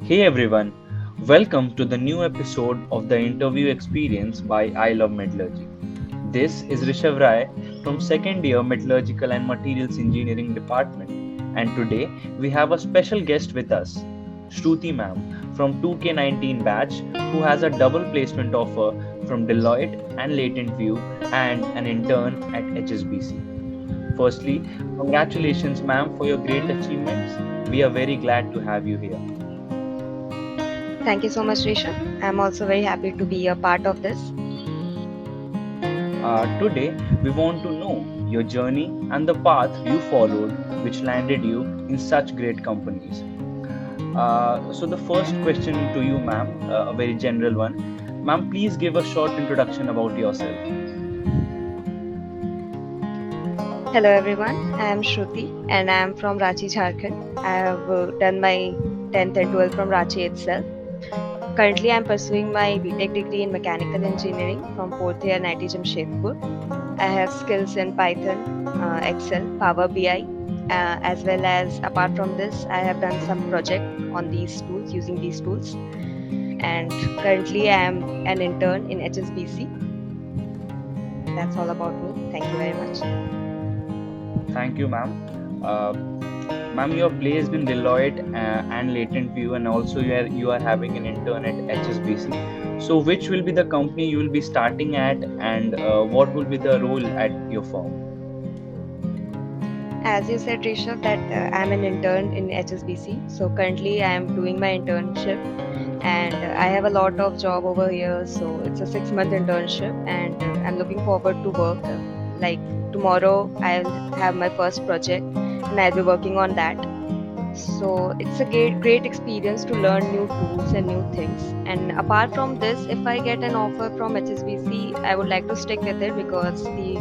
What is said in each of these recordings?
Hey everyone, welcome to the new episode of the interview experience by I Love Metallurgy. This is Rishabh Rai from second year Metallurgical and Materials Engineering Department, and today we have a special guest with us, Shruti ma'am from 2K19 batch who has a double placement offer from Deloitte and Latent View and an intern at HSBC. Firstly, congratulations ma'am for your great achievements. We are very glad to have you here. Thank you so much, Rishabh. I'm also very happy to be a part of this. Today, we want to know your journey and the path you followed, which landed you in such great companies. So, the first question to you, ma'am, a very general one. Ma'am, please give a short introduction about yourself. Hello, everyone. I am Shruti and I am from Ranchi, Jharkhand. I have done my 10th and 12th from Ranchi itself. Currently, I am pursuing my BTech degree in Mechanical Engineering from 4th year NIT JAMSHEDPUR. I have skills in Python, Excel, Power BI, as well as apart from this, I have done some project on these tools using these tools. And currently, I am an intern in HSBC. That's all about me. Thank you very much. Thank you, ma'am. Uh, Ma'am, you are placed in Deloitte and Latent View, and also you are having an intern at HSBC. So, which will be the company you will be starting at, and what will be the role at your firm? As you said, Rishabh, that I'm an intern in HSBC. So currently, I am doing my internship, and I have a lot of job over here. So it's a 6-month internship, and I'm looking forward to work. Like tomorrow, I'll have my first project, and I'll be working on that. So it's a great experience to learn new tools and new things. And apart from this, if I get an offer from HSBC, I would like to stick with it because the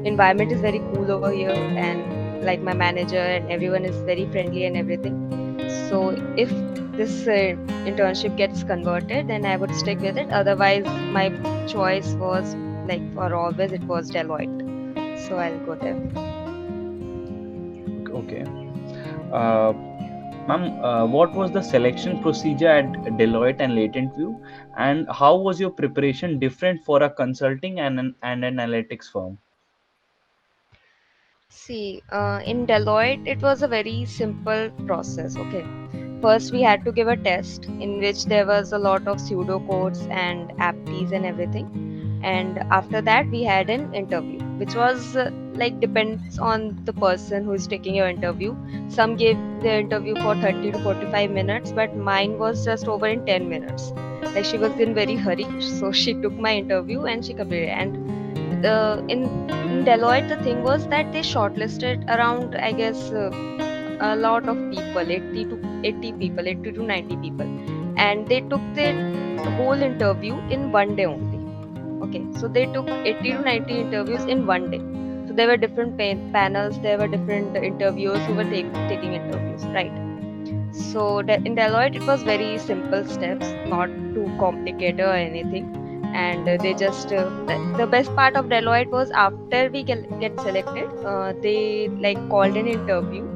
environment is very cool over here, and like my manager and everyone is very friendly and everything. So if this internship gets converted, then I would stick with it. Otherwise, my choice was like for always it was Deloitte. So I'll go there. Okay. Uh, Ma'am, what was the selection procedure at Deloitte and Latent View, and how was your preparation different for a consulting and an analytics firm? See, in Deloitte, it was a very simple process. Okay. First, we had to give a test in which there was a lot of pseudo codes and apps and everything. And after that, we had an interview, which was like depends on the person who is taking your interview. Some gave the interview for 30 to 45 minutes, but mine was just over in 10 minutes. Like she was in very hurry, so she took my interview and she completed. And in Deloitte, the thing was that they shortlisted around, I guess, a lot of people, 80 people, 80 to 90 people, and they took the whole interview in one day only. Okay, so they took 80 to 90 interviews in one day. So there were different panels, there were different interviewers who were taking interviews, right? So in Deloitte, it was very simple steps, not too complicated or anything. And they just the best part of Deloitte was after we get selected, they like called an interview.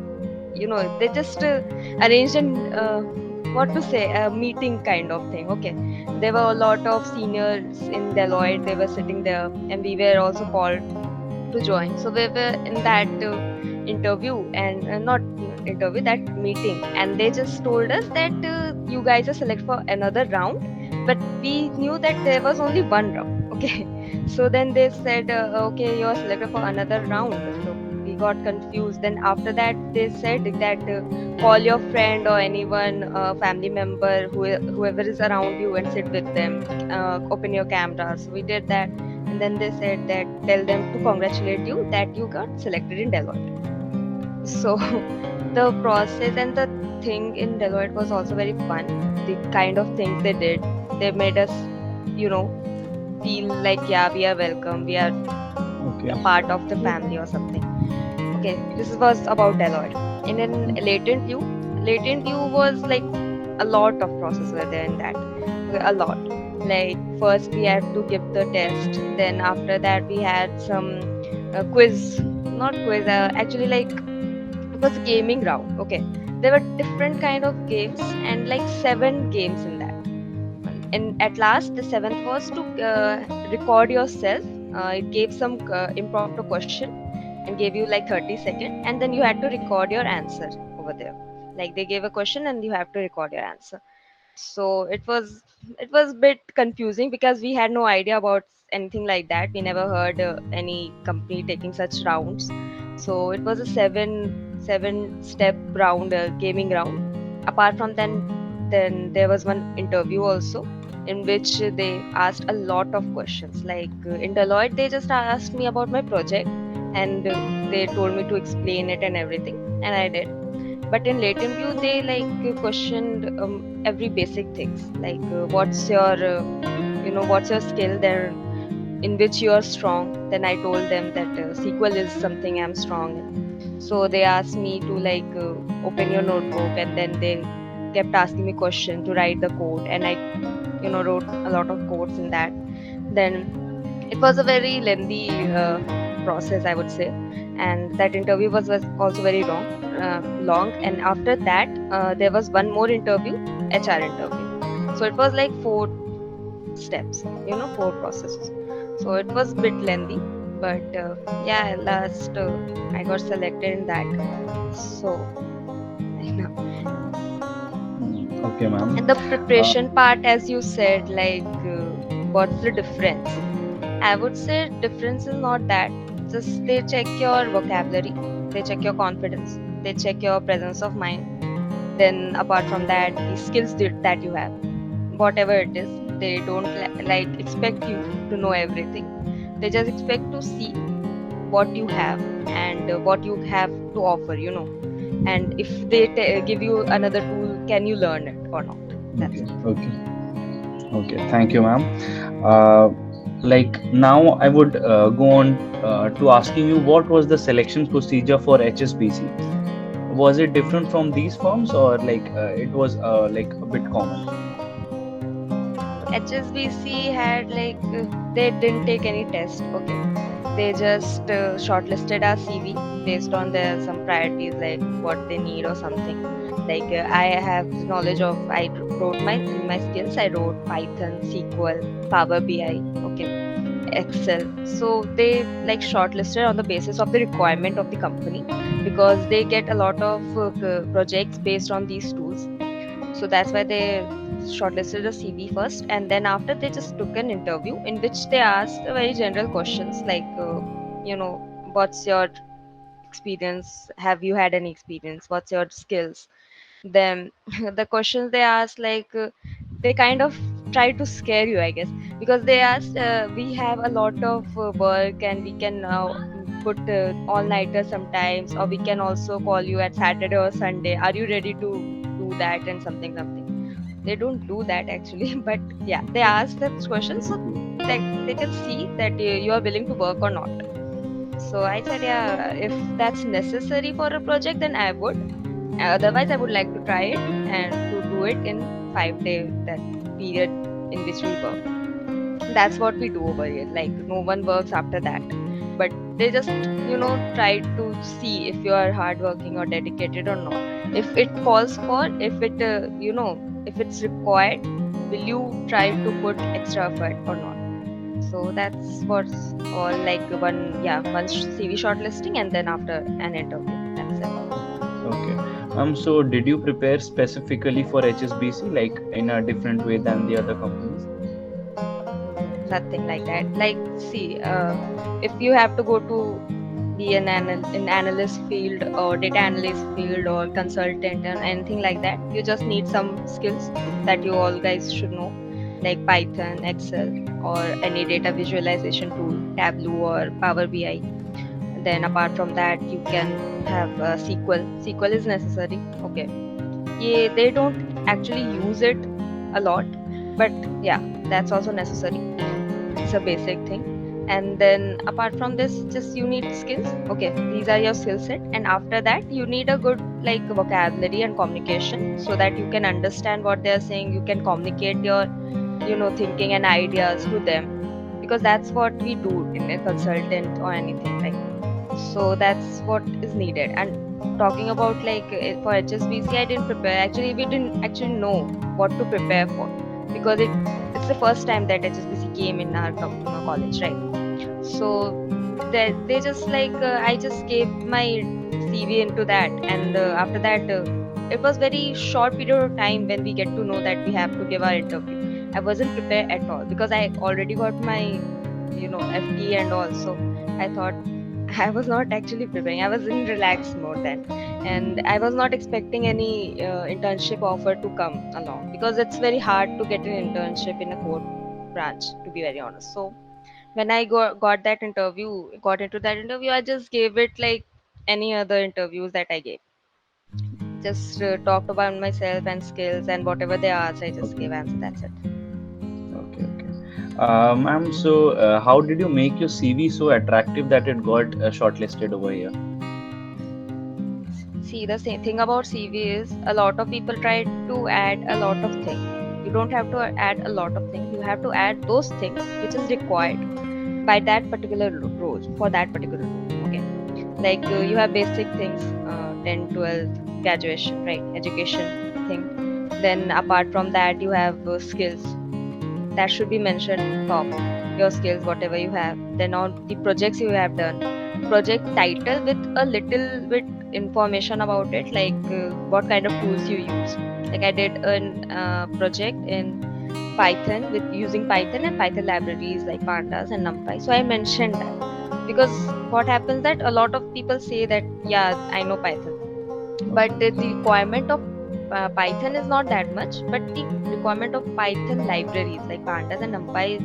You know, they just arranged an what to say a meeting kind of thing. Okay, there were a lot of seniors in Deloitte. They were sitting there, and we were also called to join. So we were in that interview and not interview, that meeting, and they just told us that you guys are selected for another round, but we knew that there was only one round. Okay, so then they said, okay, you're selected for another round. So we got confused. Then after that, they said that call your friend or anyone, family member, whoever is around you, and sit with them. Open your camera. So we did that, and then they said that tell them to congratulate you that you got selected in Deloitte. So the process and the thing in Deloitte was also very fun. The kind of things they did, they made us, you know, feel like yeah, we are welcome, we are Okay. a part of the family or something. Okay, this was about Deloitte. And in Latent View was like a lot of process were there in that. Okay, a lot. Like first we had to give the test. Then after that we had some quiz, not quiz. Actually, like it was gaming round. Okay, there were different kind of games and like 7 games in that. And at last, the seventh was to record yourself. It gave some impromptu question and gave you like 30 seconds, and then you had to record your answer over there. Like they gave a question and you have to record your answer. So it was a bit confusing because we had no idea about anything like that. We never heard any company taking such rounds. So it was a seven step round, gaming round. Apart from then there was one interview also, in which they asked a lot of questions. Like in Deloitte, they just asked me about my project, and they told me to explain it and everything, and I did. But in Latent View, they like questioned every basic things, like what's your skill there, in which you are strong. Then I told them that SQL is something I'm strong in. So they asked me to like open your notebook, and then they kept asking me question to write the code, and I wrote a lot of codes in that. Then it was a very lengthy process, I would say, and that interview was also very long. And after that, there was one more interview, HR interview. So it was like 4 steps, 4 processes. So it was a bit lengthy, but yeah, at last I got selected in that. So I know. Okay, ma'am. And the Uh, preparation part, as you said, like what's the difference? I would say difference is not that. Just they check your vocabulary, they check your confidence, they check your presence of mind. Then apart from that, the skills that you have, whatever it is, they don't like expect you to know everything. They just expect to see what you have and what you have to offer. And if they give you another tool, can you learn it or not? That's okay, it. okay, okay. Thank you, ma'am. Uh, like now, I would go on to asking you what was the selection procedure for HSBC? Was it different from these firms, or like it was like a bit common? HSBC had like they didn't take any test. Okay, they just shortlisted our CV based on their some priorities, like what they need or something. Like I have knowledge of, I wrote my skills. I wrote Python, SQL, Power BI. Okay, Excel. So they like shortlisted on the basis of the requirement of the company, because they get a lot of projects based on these tools. So that's why they shortlisted the CV first, and then after they just took an interview in which they asked very general questions like, what's your experience? Have you had any experience? What's your skills? Then the questions they asked, like they kind of try to scare you, I guess, because they asked, we have a lot of work, and we can put all nighter sometimes, or we can also call you at Saturday or Sunday. Are you ready to do that? And something. They don't do that actually, but yeah, they ask that question so that they can see that you are willing to work or not. So I said, yeah, if that's necessary for a project, then I would. Otherwise, I would like to try it and to do it in 5 day that period in which we work. That's what we do over here. Like no one works after that, but they just try to see if you are hardworking or dedicated or not. If it calls for, if it if it's required, will you try to put extra effort or not? So that's what's all, like one CV shortlisting, and then after an interview. That's it. Okay. So did you prepare specifically for HSBC, like in a different way than the other companies? Nothing like that. Like, see, if you have to go to be an analyst field or data analyst field or consultant and anything like that, you just need some skills that you all guys should know, like Python, Excel, or any data visualization tool, Tableau or Power BI. And then apart from that, you can have SQL. SQL is necessary. Okay, yeah, they don't actually use it a lot, but yeah, that's also necessary. It's a basic thing. And then apart from this, just you need skills. Okay, these are your skill set, and after that you need a good like vocabulary and communication, so that you can understand what they're saying. You can communicate your thinking and ideas to them, because that's what we do in a consultant or anything, like. So that's what is needed. And talking about like for HSBC, I didn't prepare. Actually, we didn't actually know what to prepare for, because it's the first time that HSBC came in our college, right? So they just like I just gave my CV into that, and after that, it was very short period of time when we get to know that we have to give our interview. I wasn't prepared at all because I already got my FT and all. So I thought I was not actually preparing. I was in relaxed mode then, and I was not expecting any internship offer to come along, because it's very hard to get an internship in a core branch, to be very honest. So when I got into that interview, I just gave it like any other interviews that I gave. Just talked about myself and skills, and whatever they asked, I just gave Okay. answer. That's it. Okay. Okay. Ma'am, so how did you make your CV so attractive that it got shortlisted over here? See, the same thing about CV is a lot of people try to add a lot of things. You don't have to add a lot of things. You have to add those things which is required by that particular role, for that particular role. Okay. Like you have basic things, 10, 12, graduation, right? Education thing. Then apart from that, you have skills that should be mentioned top, your skills, whatever you have. Then on the projects you have done, project title with a little bit information about it, like what kind of tools you use. Like I did a project in Python, with using Python and Python libraries like pandas and numpy. So I mentioned that, because what happens that a lot of people say that yeah, I know Python, but Okay. the requirement of Python is not that much, but the requirement of Python libraries like pandas and numpy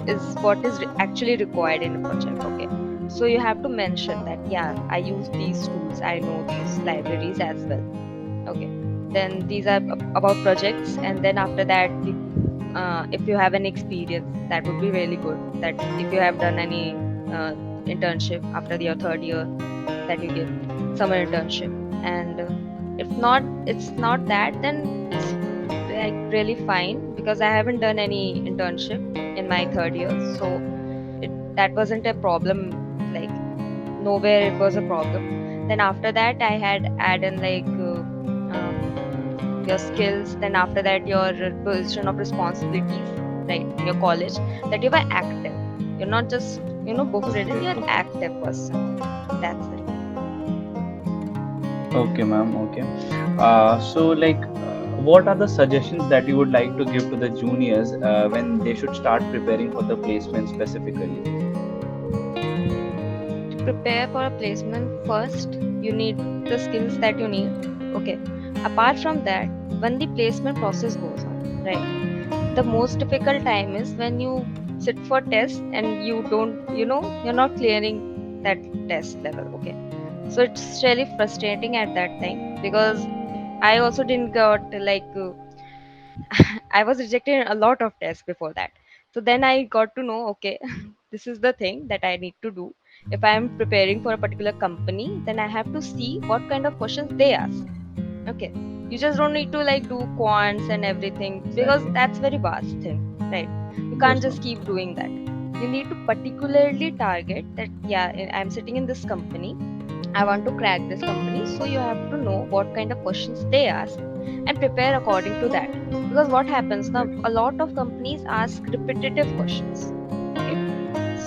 is what is actually required in a project. Okay, so you have to mention that yeah, I use these tools, I know these libraries as well. Okay, then these are about projects, and then after that, if you have any experience, that would be really good. That if you have done any internship after your third year, that you give summer internship, and if not, it's not that, then it's like really fine, because I haven't done any internship in my third year, so that wasn't a problem. Like nowhere it was a problem. Then after that, I had added like your skills. Then after that, your position of responsibilities, right, in your college, that you were active. You're not just book reading. Okay. You're Okay. active person. That's it. Okay, ma'am. Okay. So, like, what are the suggestions that you would like to give to the juniors when they should start preparing for the placement specifically? To prepare for a placement, first you need the skills that you need. Okay. Apart from that, when the placement process goes on, right, the most difficult time is when you sit for tests and you don't, you're not clearing that test level. Okay, so it's really frustrating at that time, because I also didn't got like I was rejected in a lot of tests before that. So then I got to know, okay, this is the thing that I need to do. If I am preparing for a particular company, then I have to see what kind of questions they ask. Okay. You just don't need to like do quants and everything, because Exactly. that's very vast thing, right? You can't Yes, just ma'am. keep doing that. You need to particularly target that, yeah, I'm sitting in this company. I want to crack this company. So you have to know what kind of questions they ask and prepare according to that. Because what happens now, Exactly. a lot of companies ask repetitive questions. Okay.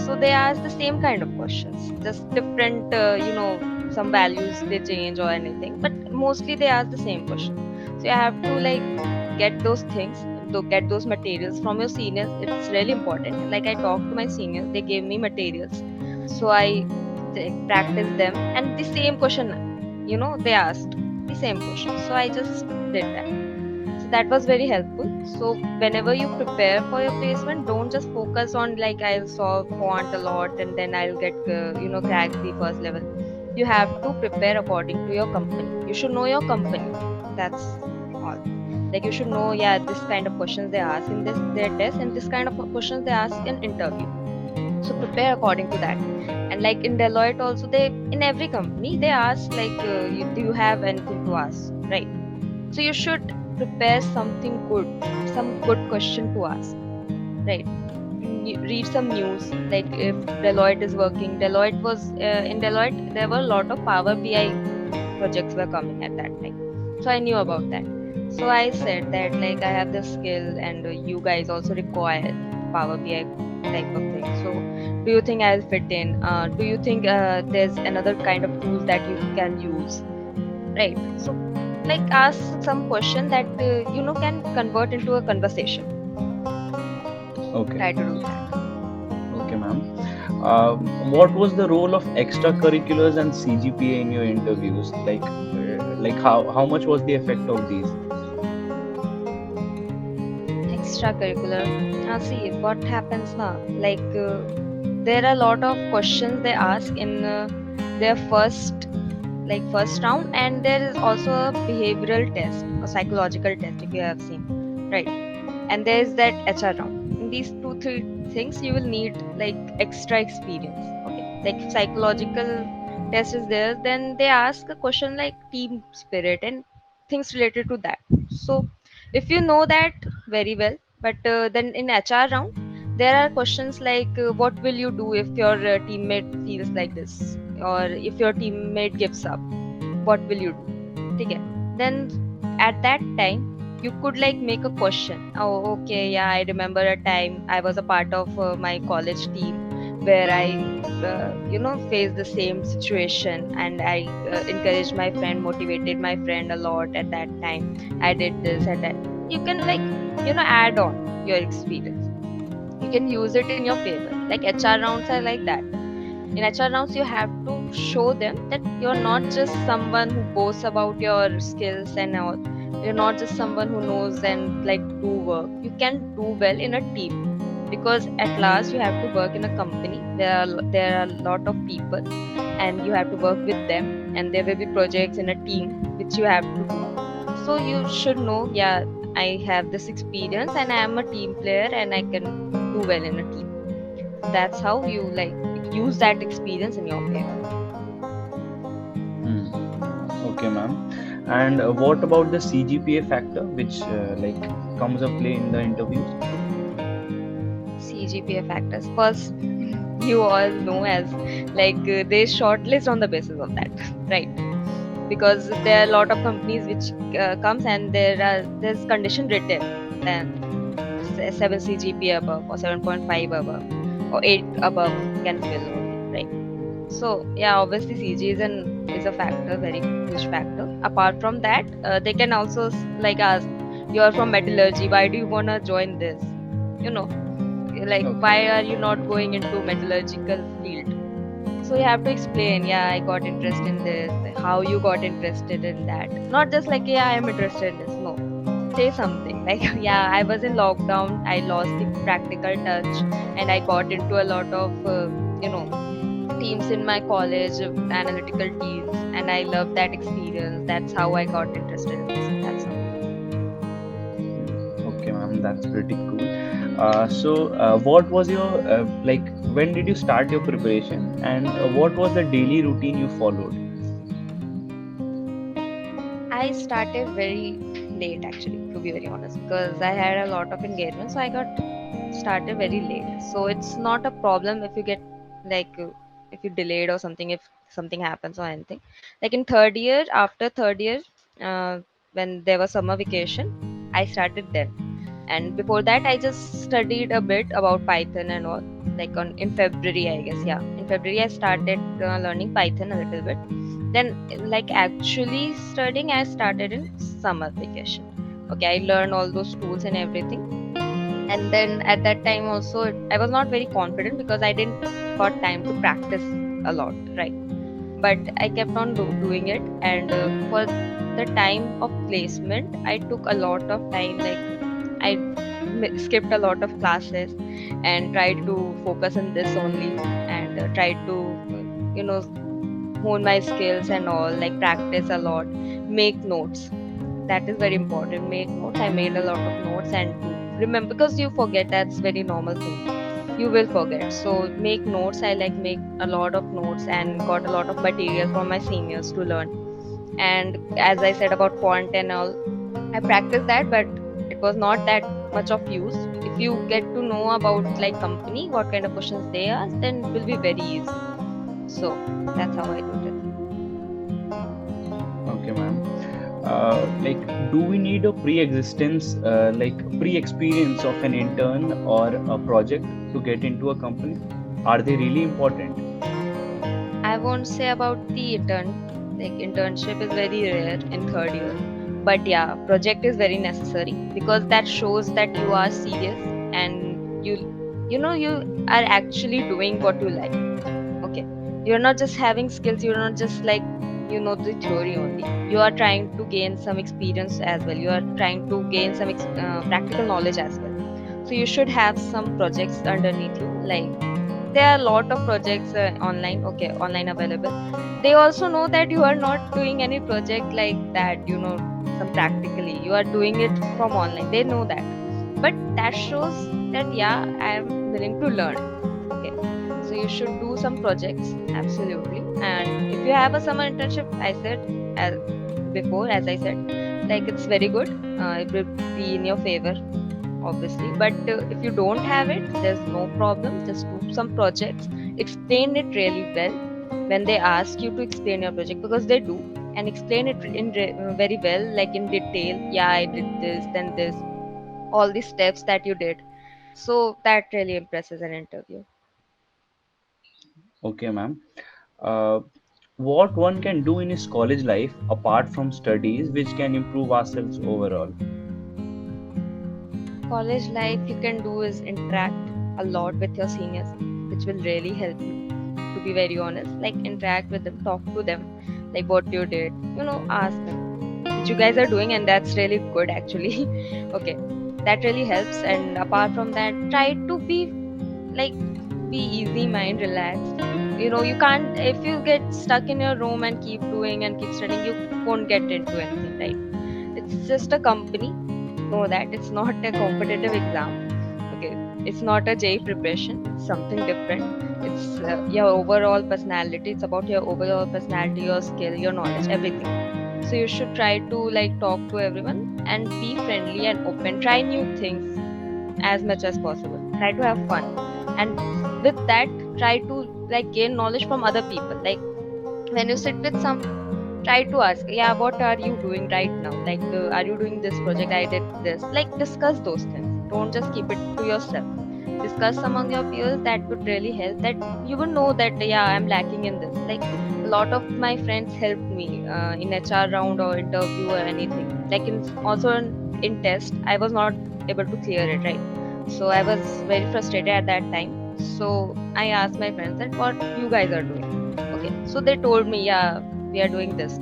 So they ask the same kind of questions, just different, some values they change or anything, but mostly they ask the same question. So you have to like get those things, get those materials from your seniors. It's really important. Like I talked to my seniors, they gave me materials, so I practice them, and the same question, they asked the same question. So I just did that. So that was very helpful. So whenever you prepare for your placement, don't just focus on like I'll solve quant a lot and then I'll get crack the first level. You have to prepare according to your company. You should know your company. That's all. Like you should know, yeah, this kind of questions they ask in this their test, and this kind of questions they ask in interview. So Okay. prepare according to that. And like in Deloitte also, they in every company they ask like, do you have anything to ask, right? So you should prepare something good, some good question to ask, right? Read some news. Like if Deloitte is working, Deloitte was in Deloitte there were a lot of Power BI projects were coming at that time. So I knew about that. So I said that like I have this skill and you guys also require Power BI type of thing. So do you think I'll fit in? Do you think there's another kind of tools that you can use? Right. So like ask some question that can convert into a conversation. Okay. Try to do that. Okay, ma'am. What was the role of extracurriculars and CGPA in your interviews? Like how much was the effect of these? Extracurricular. See what happens now. Like there are a lot of questions they ask in their first round, and there is also a behavioral test, a psychological test if you have seen, right? And there is that HR round. In these two three things you will need like extra experience. Okay, like psychological test is there, then they ask a question like team spirit and things related to that. So if you know that very well, but then in HR round there are questions like what will you do if your teammate feels like this, or if your teammate gives up, what will you do? Okay, then at that time you could like make a question. Oh, okay, yeah, I remember a time I was a part of my college team where I faced the same situation, and I encouraged my friend, motivated my friend a lot at that time. I did this and that. You can like add on your experience. You can use it in your favor. Like HR rounds are like that. In HR rounds you have to show them that you're not just someone who boasts about your skills and all. You're not just someone who knows and like do work. You can do well in a team, because at last you have to work in a company. There are a lot of people and you have to work with them, and there will be projects in a team which you have to do. So you should know, yeah, I have this experience and I am a team player and I can do well in a team. That's how you like use that experience in your favor. Hmm. Okay, ma'am. And what about the CGPA factor, which comes up play in the interviews? CGPA factors. First, you all know as like they shortlist on the basis of that, right? Because there are a lot of companies which comes and there's condition written, then 7 CGPA above or 7.5 above or 8 above can fill only, right? So yeah, obviously CG is a factor, very huge factor. Apart from that, they can also like ask, you are from metallurgy, why do you wanna join this? You know, like Okay. why are you not going into metallurgical field? So you have to explain, yeah, I got interest in this, how you got interested in that. Not just like, yeah, I am interested in this. No, say something like, yeah, I was in lockdown, I lost the practical touch, and I got into a lot of you know teams in my college, analytical teams, and I love that experience. That's how I got interested in this. That's how. Okay, ma'am, that's pretty cool. What was your when did you start your preparation, and what was the daily routine you followed? I started very late actually, to be very honest, because I had a lot of engagement, so I got started very late. So it's not a problem if you get like if you delayed or something, if something happens or anything. Like in third year, after third year, uh, when there was summer vacation, I started then. And before that I just studied a bit about Python and all, like on in February, I guess. Yeah, in February I started learning Python a little bit. Then like actually studying I started in summer vacation. Okay, I learned all those tools and everything. And then at that time also I was not very confident because I didn't got time to practice a lot, right? But I kept on doing it. And for the time of placement I took a lot of time. Like I skipped a lot of classes and tried to focus on this only, and tried to you know hone my skills and all, like practice a lot, make notes. That is very important. Make notes. I made a lot of notes and to remember, because you forget, that's very normal thing. You will forget. So make notes. I like make a lot of notes and got a lot of material from my seniors to learn. And as I said about quant and all, I practiced that, but it was not that much of use. If you get to know about like company, what kind of questions they ask, then it will be very easy. So that's how I did it. do we need a pre-experience of an intern or a project to get into a company? Are they really important? I won't say about the internship is very rare in third year. But yeah, project is very necessary because that shows that you are serious and you are actually doing what you like. Okay. You're not just having skills, you're not just like the theory only. You are trying to gain some experience as well. You are trying to gain some practical knowledge as well. So you should have some projects underneath you. Like there are a lot of projects online, okay, online available. They also know that you are not doing any project like that, some practically. You are doing it from online. They know that. But that shows that yeah, I am willing to learn. Okay. So you should do some projects, absolutely. And if you have a summer internship, I said as before, as I said, like it's very good. It will be in your favor, obviously. But if you don't have it, there's no problem. Just do some projects. Explain it really well when they ask you to explain your project, because they do, and explain it very well, like in detail. Yeah, I did this, then this, all the steps that you did. So that really impresses an interview. Okay, ma'am. Uh, what one can do in his college life apart from studies, which can improve ourselves overall? College life you can do is interact a lot with your seniors, which will really help you, to be very honest. Like interact with them, talk to them, like what you did, ask them which you guys are doing, and that's really good actually. Okay, that really helps. And apart from that, try to like be easy mind, relaxed. You can't, if you get stuck in your room and keep doing and keep studying, you won't get into anything, right? It's just a company. Know that it's not a competitive exam. Okay, it's not a JEE preparation. It's something different. It's your overall personality. It's about your overall personality, your skill, your knowledge, everything. So you should try to like talk to everyone and be friendly and open. Try new things as much as possible. Try to have fun, and with that, try to like gain knowledge from other people. Like when you sit with some, try to ask, yeah, what are you doing right now? Like are you doing this project? I did this. Like discuss those things. Don't just keep it to yourself. Discuss among your peers. That would really help. That you will know that yeah, I'm lacking in this. Like a lot of my friends helped me in HR round or interview or anything. Like also in test, I was not able to clear it, right? So I was very frustrated at that time. So I asked my friends that what you guys are doing. Okay, so they told me, yeah, we are doing this.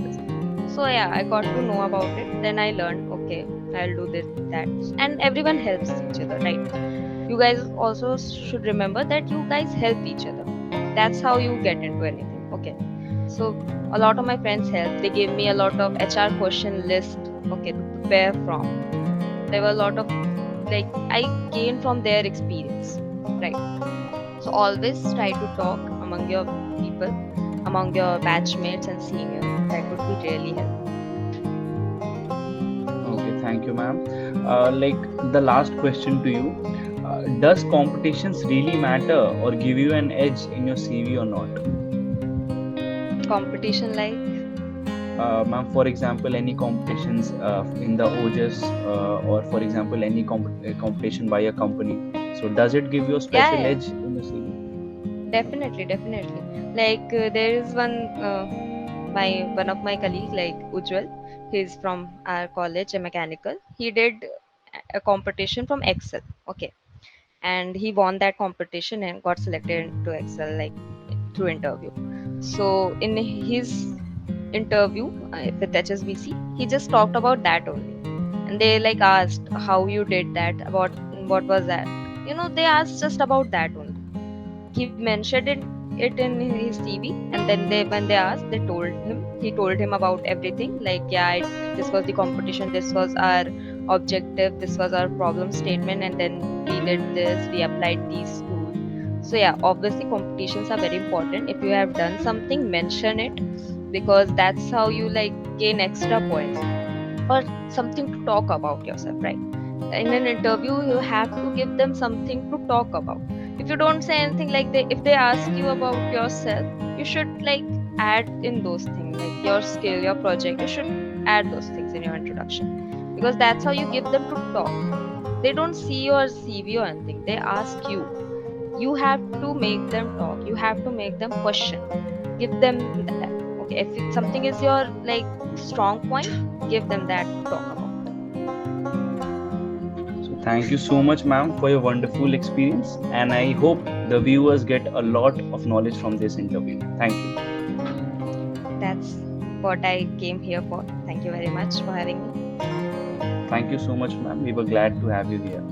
So yeah, I got to know about it. Then I learned, okay, I'll do this, that. And everyone helps each other, right? You guys also should remember that you guys help each other. That's how you get into anything. Okay. So a lot of my friends help. They gave me a lot of HR question list, okay, to prepare from. There were a lot of like I gained from their experience, right? So always try to talk among your people, among your batchmates and seniors. That would be really helpful. Okay, thank you, ma'am. The last question to you: does competitions really matter or give you an edge in your CV or not? Competition like Ma'am, for example, any competitions in the OJS, or for example, any competition by a company. So, does it give you a yeah, special yeah, edge in your CV? definitely, definitely. Like there is one of my colleague, like Ujjwal. He's from our college, a mechanical. He did a competition from Excel. Okay, and he won that competition and got selected into Excel like through interview. So in his interview with HSBC, he just talked about that only, and they like asked how you did that, about what was that. They asked just about that only. He mentioned it in his CV, and then when they asked, he told him about everything. Like yeah, this was the competition, this was our objective, this was our problem statement, and then we did this, we applied these tools. So yeah, obviously competitions are very important. If you have done something, mention it, because that's how you like gain extra points or something to talk about yourself, right? In an interview, you have to give them something to talk about. If you don't say anything, like if they ask you about yourself, you you should like add in those things, like your skill, your project. You should add those things in your introduction, because that's how you give them to talk. They don't see your CV or anything. They ask you. You have to make them talk. You have to make them question. Give them that. Okay, if something is your like strong point, give them that to talk about. So thank you so much, ma'am, for your wonderful experience, and I hope the viewers get a lot of knowledge from this interview. Thank you. That's what I came here for. Thank you very much for having me. Thank you so much, ma'am. We were glad to have you here.